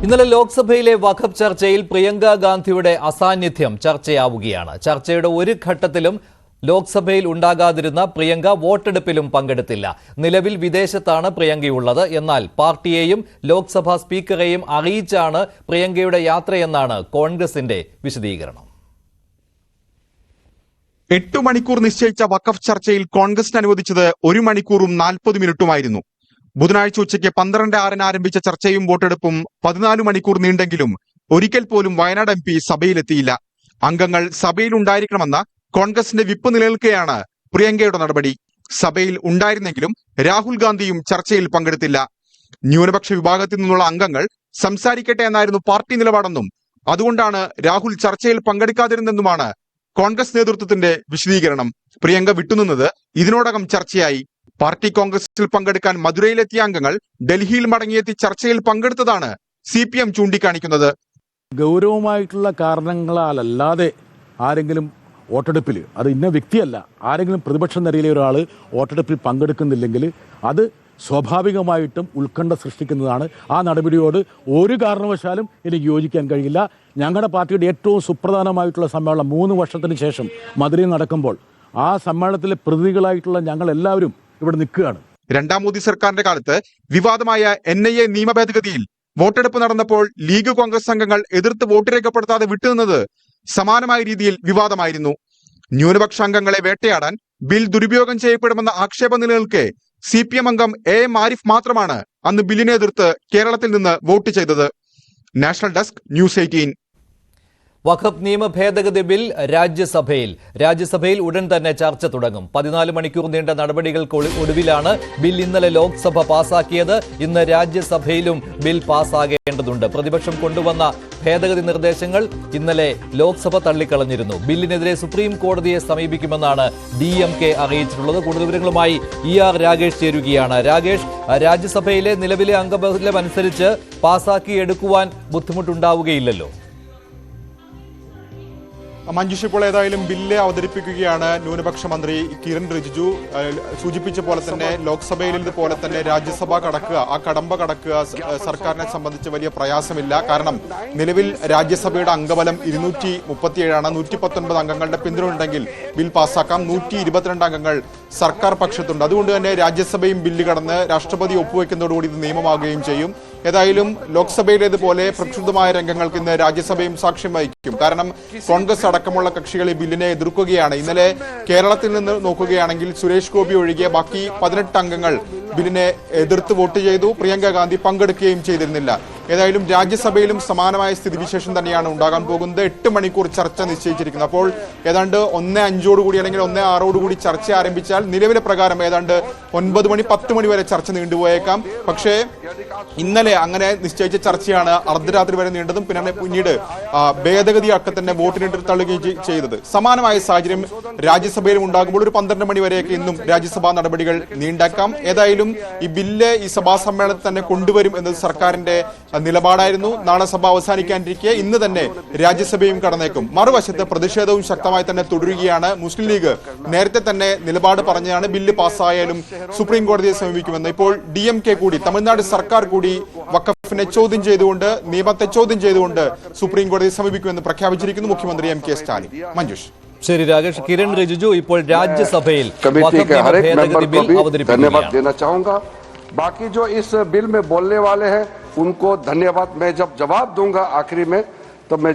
ഇന്നലെ ലോക്സഭയിലെ വഖഫ് ചർച്ചയിൽ പ്രിയങ്ക ഗാന്ധിയുടെ അസാന്നിധ്യം ചർച്ചയാവുകയാണ്. ചർച്ചയുടെ ഒരു ഘട്ടത്തിലും ലോക്സഭയിൽ ഉണ്ടാകാതിരുന്ന പ്രിയങ്ക വോട്ടെടുപ്പിലും പങ്കെടുത്തില്ല. നിലവിൽ വിദേശത്താണ് പ്രിയങ്കയുള്ളത്. എന്നാൽ പാർട്ടിയെയും ലോക്സഭാ സ്പീക്കറെയും അറിയിച്ചാണ് പ്രിയങ്കയുടെ യാത്രയെന്നാണ് കോൺഗ്രസിന്റെ വിശദീകരണം. 8 മണിക്കൂർ നിശ്ചയിച്ച വഖഫ് ചർച്ചയിൽ കോൺഗ്രസിന് അനുവദിച്ചത് 1 മണിക്കൂറും 40 മിനിറ്റുമായിരുന്നു. ബുധനാഴ്ച ഉച്ചയ്ക്ക് 12:06 ആരംഭിച്ച ചർച്ചയും വോട്ടെടുപ്പും 14 മണിക്കൂർ നീണ്ടെങ്കിലും ഒരിക്കൽ പോലും വയനാട് MP സഭയിലെത്തിയില്ല. അംഗങ്ങൾ സഭയിൽ ഉണ്ടായിരിക്കണമെന്ന കോൺഗ്രസിന്റെ വിപ്പ് നിലനിൽക്കെയാണ് പ്രിയങ്കയുടെ നടപടി. സഭയിൽ ഉണ്ടായിരുന്നെങ്കിലും രാഹുൽ ഗാന്ധിയും ചർച്ചയിൽ പങ്കെടുത്തില്ല. ന്യൂനപക്ഷ വിഭാഗത്തിൽ നിന്നുള്ള അംഗങ്ങൾ സംസാരിക്കട്ടെ എന്നായിരുന്നു പാർട്ടി നിലപാടെന്നും അതുകൊണ്ടാണ് രാഹുൽ ചർച്ചയിൽ പങ്കെടുക്കാതിരുന്നെന്നുമാണ് കോൺഗ്രസ് നേതൃത്വത്തിന്റെ വിശദീകരണം. പ്രിയങ്ക വിട്ടുനിന്നത് ഇതിനോടകം ചർച്ചയായി. പാർട്ടി കോൺഗ്രസിൽ പങ്കെടുക്കാൻ മധുരയിലെത്തിയ അംഗങ്ങൾ ഡൽഹിയിൽ മടങ്ങിയെത്തി ചർച്ചയിൽ പങ്കെടുത്തതാണ് CPM ചൂണ്ടിക്കാണിക്കുന്നത്. ഗൗരവമായിട്ടുള്ള കാരണങ്ങളാലല്ലാതെ ആരെങ്കിലും വോട്ടെടുപ്പിൽ, അത് ഇന്ന വ്യക്തിയല്ല, ആരെങ്കിലും പ്രതിപക്ഷ നിരയിലെ ഒരാൾ വോട്ടെടുപ്പിൽ പങ്കെടുക്കുന്നില്ലെങ്കിൽ അത് സ്വാഭാവികമായിട്ടും ഉത്കണ്ഠ സൃഷ്ടിക്കുന്നതാണ്. ആ നടപടിയോട് ഒരു കാരണവശാലും എനിക്ക് യോജിക്കാൻ കഴിയില്ല. ഞങ്ങളുടെ പാർട്ടിയുടെ ഏറ്റവും സുപ്രധാനമായിട്ടുള്ള സമ്മേളനം 3 വർഷത്തിന് ശേഷം മധുരയിൽ നടക്കുമ്പോൾ ആ സമ്മേളനത്തിലെ പ്രതിനിധികളായിട്ടുള്ള ഞങ്ങൾ എല്ലാവരും ഇവിടെ നിൽക്കുകയാണ്. രണ്ടാം മോദി സർക്കാരിന്റെ കാലത്ത് വിവാദമായ NIA നിയമ ഭേദഗതിയിൽ വോട്ടെടുപ്പ് നടന്നപ്പോൾ ലീഗ് കോൺഗ്രസ് അംഗങ്ങൾ എതിർത്ത് വോട്ട് രേഖപ്പെടുത്താതെ വിട്ടുനിന്നത് സമാനമായ രീതിയിൽ വിവാദമായിരുന്നു. ന്യൂനപക്ഷ അംഗങ്ങളെ വേട്ടയാടാൻ ബിൽ ദുരുപയോഗം ചെയ്യപ്പെടുമെന്ന ആക്ഷേപം നിലനിൽക്കെ CPM അംഗം AM ആരിഫ് മാത്രമാണ് അന്ന് ബില്ലിനെ എതിർത്ത് കേരളത്തിൽ നിന്ന് വോട്ട് ചെയ്തത്. National desk news 18. വഖഫ് നിയമ ഭേദഗതി ബിൽ രാജ്യസഭയിൽ ഉടൻ തന്നെ ചർച്ച തുടങ്ങും. 14 മണിക്കൂർ നീണ്ട നടപടികൾക്ക് ഒടുവിലാണ് ബിൽ ഇന്നലെ ലോക്സഭ പാസാക്കിയത്. ഇന്ന് രാജ്യസഭയിലും ബിൽ പാസ്സാകേണ്ടതുണ്ട്. പ്രതിപക്ഷം കൊണ്ടുവന്ന ഭേദഗതി നിർദ്ദേശങ്ങൾ ഇന്നലെ ലോക്സഭ തള്ളിക്കളഞ്ഞിരുന്നു. ബില്ലിനെതിരെ സുപ്രീം കോടതിയെ സമീപിക്കുമെന്നാണ് DMK അറിയിച്ചിട്ടുള്ളത്. കൂടുതൽ വിവരങ്ങളുമായി ER രാഗേഷ് ചേരുകയാണ്. രാഗേഷ്, രാജ്യസഭയിലെ നിലവിലെ അംഗബലം അനുസരിച്ച് പാസാക്കി എടുക്കുവാൻ ബുദ്ധിമുട്ടുണ്ടാവുകയില്ലല്ലോ? മഞ്ജുഷ്, ഇപ്പോൾ ഏതായാലും ബില്ല് അവതരിപ്പിക്കുകയാണ് ന്യൂനപക്ഷ മന്ത്രി കിരൺ റിജിജു. സൂചിപ്പിച്ച പോലെ തന്നെ ലോക്സഭയിലേതുപോലെ തന്നെ രാജ്യസഭ കടക്കുക, ആ കടമ്പ കടക്കുക സർക്കാരിനെ സംബന്ധിച്ച് വലിയ പ്രയാസമില്ല. കാരണം നിലവിൽ രാജ്യസഭയുടെ അംഗബലം 237ആണ്. 119 അംഗങ്ങളുടെ പിന്തുണ ഉണ്ടെങ്കിൽ ബിൽ പാസ്സാക്കാം. 122 അംഗങ്ങൾ സർക്കാർ പക്ഷത്തുണ്ട്. അതുകൊണ്ട് തന്നെ രാജ്യസഭയും ബില്ല് കടന്ന് രാഷ്ട്രപതി ഒപ്പുവെക്കുന്നതോടുകൂടി ഇത് നിയമമാകുകയും ചെയ്യും. ഏതായാലും ലോക്സഭയിലേതുപോലെ പ്രക്ഷുബ്ധമായ രംഗങ്ങൾക്ക് ഇന്ന് രാജ്യസഭയും സാക്ഷ്യം വഹിക്കും. കാരണം കോൺഗ്രസ് അടക്കമുള്ള കക്ഷികൾ ഈ ബില്ലിനെ എതിർക്കുകയാണ്. ഇന്നലെ കേരളത്തിൽ നിന്ന് നോക്കുകയാണെങ്കിൽ സുരേഷ് ഗോപി ഒഴികെ ബാക്കി 18 അംഗങ്ങൾ ബില്ലിനെ എതിർത്ത് വോട്ട് ചെയ്തു. പ്രിയങ്ക ഗാന്ധി പങ്കെടുക്കുകയും ചെയ്തിരുന്നില്ല. ഏതായാലും രാജ്യസഭയിലും സമാനമായ സ്ഥിതിവിശേഷം തന്നെയാണ് ഉണ്ടാകാൻ പോകുന്നത്. 8 മണിക്കൂർ ചർച്ച നിശ്ചയിച്ചിരിക്കുന്നത്. അപ്പോൾ ഏതാണ്ട് 1:05 അല്ലെങ്കിൽ 1:06 ചർച്ച ആരംഭിച്ചാൽ നിലവിലെ പ്രകാരം ഏതാണ്ട് 9 മണി 10 മണി വരെ ചർച്ച നീണ്ടുപോയേക്കാം. പക്ഷേ ഇന്നലെ അങ്ങനെ നിശ്ചയിച്ച ചർച്ചയാണ് അർദ്ധരാത്രി വരെ നീണ്ടതും പിന്നീട് ഭേദഗതി ഒക്കെ തന്നെ വോട്ടിനിട്ട് തള്ളുകയും ചെയ്തത്. സമാനമായ സാഹചര്യം രാജ്യസഭയിലും ഉണ്ടാകുമ്പോൾ ഒരു 12 മണി വരെയൊക്കെ ഇന്നും രാജ്യസഭാ നടപടികൾ നീണ്ടാക്കാം. ഏതായാലും ഈ ബില്ല് ഈ സഭാ സമ്മേളനത്തിൽ തന്നെ കൊണ്ടുവരും എന്നത് സർക്കാരിന്റെ നിലപാടായിരുന്നു. നാളെ സഭ അവസാനിക്കാനിരിക്കെ ഇന്ന് തന്നെ രാജ്യസഭയും കടന്നേക്കും. മറുവശത്ത് പ്രതിഷേധവും ശക്തമായി തന്നെ തുടരുകയാണ്. മുസ്ലിം ലീഗ് നേരത്തെ തന്നെ നിലപാട് പറഞ്ഞാണ് ബില്ല് പാസ്സായാലും സുപ്രീം കോടതിയെ സമീപിക്കുമെന്ന്. ഇപ്പോൾ DMK കൂടി, തമിഴ്നാട് സർക്കാർ കൂടി വഖഫിനെ ചോദ്യം ചെയ്തുകൊണ്ട്, നിയമത്തെ ചോദ്യം ചെയ്തുകൊണ്ട് സുപ്രീം കോടതിയെ സമീപിക്കുമെന്ന് പ്രഖ്യാപിച്ചിരിക്കുന്നു മുഖ്യമന്ത്രി MK സ്റ്റാലിൻ. മഞ്ജുഷ്. ശരി രാകേഷ്. കിരൺ റിജിജു ഇപ്പോൾ രാജ്യസഭയിൽ धन्यवाद देना चाहूंगा. बाकी जो इस बिल में बोलने वाले हैं उनको धन्यवाद. मैं जब जवाब दूंगा आखिरी में तो मैं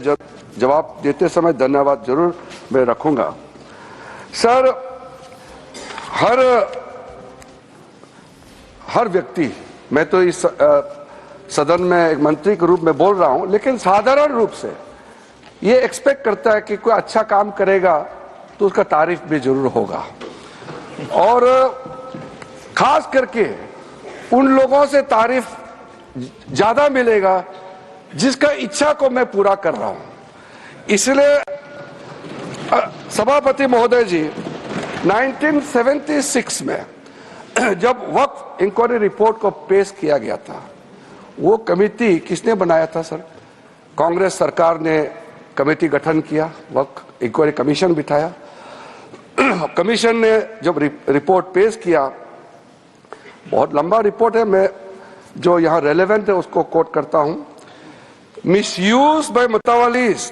जवाब देते समय धन्यवाद जरूर मैं रखूंगा. सर, हर व्यक्ति, मैं तो इस सदन में एक मंत्री के रूप में बोल रहा हूं, लेकिन साधारण रूप से ये एक्सपेक्ट करता है कि कोई अच्छा काम करेगा तो उसका तारीफ भी जरूर होगा. और खास करके उन लोगों से तारीफ ज्यादा मिलेगा जिसका इच्छा को मैं पूरा कर रहा हूं. इसलिए सभापति महोदय जी, 1976 में जब वक्फ इंक्वायरी रिपोर्ट को पेश किया गया था, वो कमेटी किसने बनाया था सर? कांग्रेस सरकार ने कमेटी गठन किया, वक्फ इंक्वायरी कमीशन बिठाया. कमीशन ने जब रिपोर्ट पेश किया, बहुत लंबा रिपोर्ट है, मैं जो यहाँ रेलेवेंट है उसको कोट करता हूँ. misused by Mutawallis,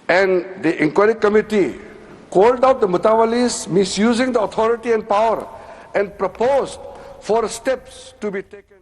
and the inquiry committee called out the Mutawallis misusing the authority and power and proposed for steps to be taken.